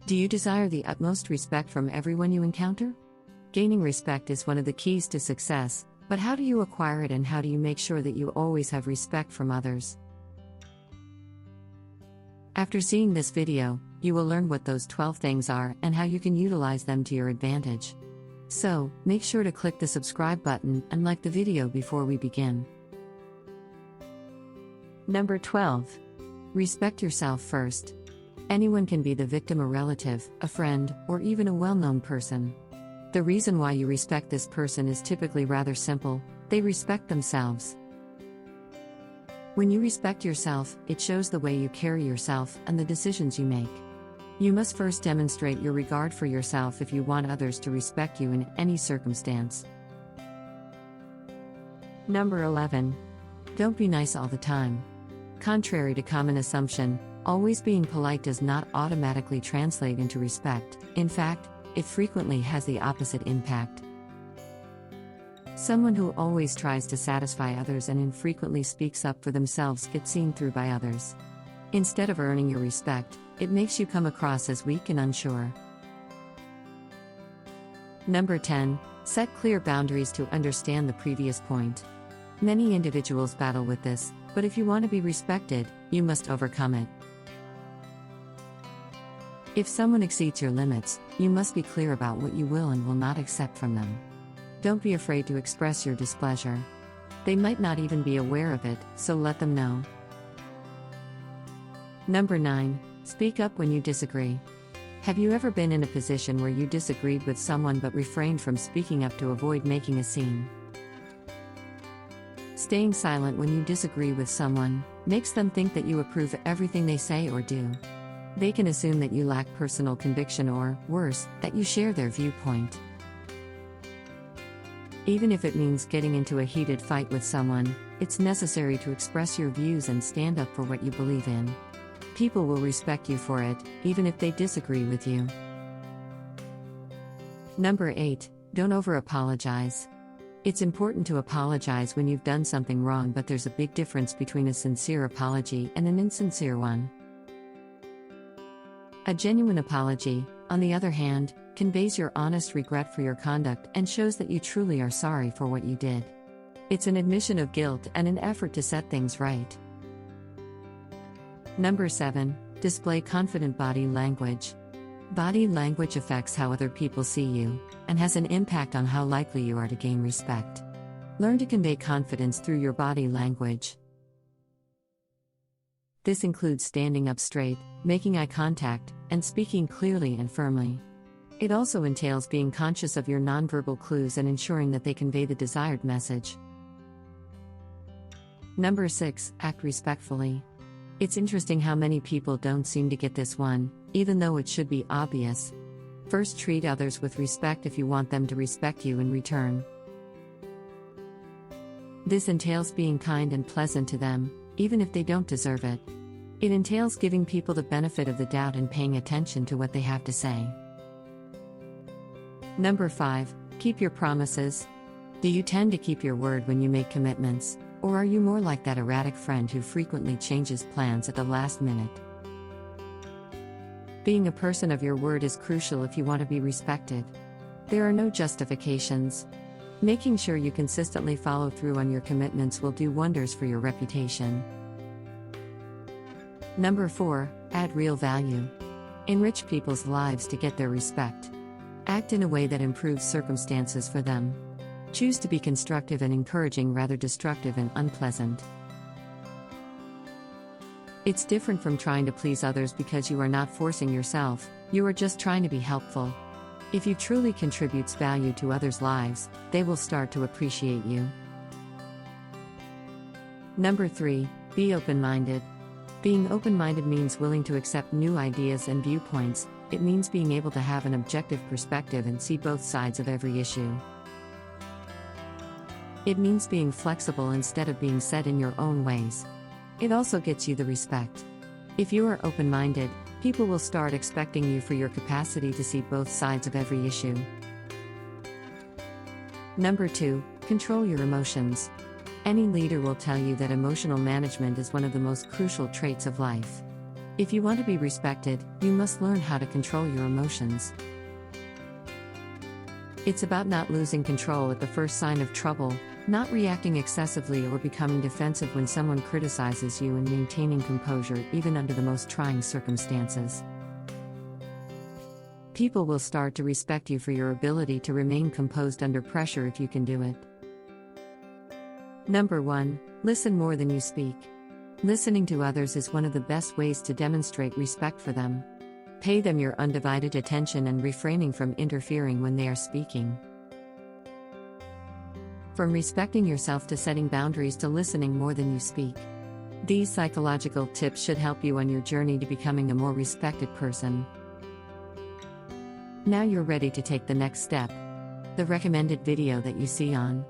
Do you desire the utmost respect from everyone you encounter? Gaining respect is one of the keys to success, but how do you acquire it and how do you make sure that you always have respect from others? After seeing this video, you will learn what those 12 things are and how you can utilize them to your advantage. So, make sure to click the subscribe button and like the video before we begin. Number 12. Respect yourself first. Anyone can be the victim, a relative, a friend, or even a well-known person. The reason why you respect this person is typically rather simple: they respect themselves. When you respect yourself, it shows the way you carry yourself and the decisions you make. You must first demonstrate your regard for yourself if you want others to respect you in any circumstance. Number 11. Don't be nice all the time. Contrary to common assumption, always being polite does not automatically translate into respect. In fact, it frequently has the opposite impact. Someone who always tries to satisfy others and infrequently speaks up for themselves gets seen through by others. Instead of earning your respect, it makes you come across as weak and unsure. Number 10. Set clear boundaries to understand the previous point. Many individuals battle with this, but if you want to be respected, you must overcome it. If someone exceeds your limits, you must be clear about what you will and will not accept from them. Don't be afraid to express your displeasure. They might not even be aware of it, so let them know. Number 9. Speak up when you disagree. Have you ever been in a position where you disagreed with someone but refrained from speaking up to avoid making a scene? Staying silent when you disagree with someone makes them think that you approve everything they say or do. They can assume that you lack personal conviction or, worse, that you share their viewpoint. Even if it means getting into a heated fight with someone, it's necessary to express your views and stand up for what you believe in. People will respect you for it, even if they disagree with you. Number 8. Don't over-apologize. It's important to apologize when you've done something wrong, but there's a big difference between a sincere apology and an insincere one. A genuine apology, on the other hand, conveys your honest regret for your conduct and shows that you truly are sorry for what you did. It's an admission of guilt and an effort to set things right. Number 7. Display confident body language. Body language affects how other people see you, and has an impact on how likely you are to gain respect. Learn to convey confidence through your body language. This includes standing up straight, making eye contact, and speaking clearly and firmly. It also entails being conscious of your nonverbal clues and ensuring that they convey the desired message. Number 6. Act respectfully. It's interesting how many people don't seem to get this one, even though it should be obvious. First, treat others with respect if you want them to respect you in return. This entails being kind and pleasant to them, even if they don't deserve it. It entails giving people the benefit of the doubt and paying attention to what they have to say. Number 5. Keep your promises. Do you tend to keep your word when you make commitments, or are you more like that erratic friend who frequently changes plans at the last minute? Being a person of your word is crucial if you want to be respected. There are no justifications. Making sure you consistently follow through on your commitments will do wonders for your reputation. Number 4. Add real value. Enrich people's lives to get their respect. Act in a way that improves circumstances for them. Choose to be constructive and encouraging rather destructive and unpleasant. It's different from trying to please others because you are not forcing yourself, you are just trying to be helpful. If you truly contributes value to others' lives, they will start to appreciate you. Number 3. Be open-minded. Being open-minded means willing to accept new ideas and viewpoints. It means being able to have an objective perspective and see both sides of every issue. It means being flexible instead of being set in your own ways. It also gets you the respect. If you are open-minded, people will start expecting you for your capacity to see both sides of every issue. Number 2. Control your emotions. Any leader will tell you that emotional management is one of the most crucial traits of life. If you want to be respected, you must learn how to control your emotions. It's about not losing control at the first sign of trouble, not reacting excessively or becoming defensive when someone criticizes you, and maintaining composure even under the most trying circumstances. People will start to respect you for your ability to remain composed under pressure if you can do it. Number 1. Listen more than you speak. Listening to others is one of the best ways to demonstrate respect for them. Pay them your undivided attention and refraining from interfering when they are speaking. From respecting yourself to setting boundaries to listening more than you speak. These psychological tips should help you on your journey to becoming a more respected person. Now you're ready to take the next step. The recommended video that you see on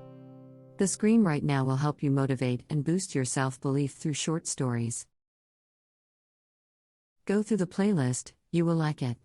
the screen right now will help you motivate and boost your self-belief through short stories. Go through the playlist, you will like it.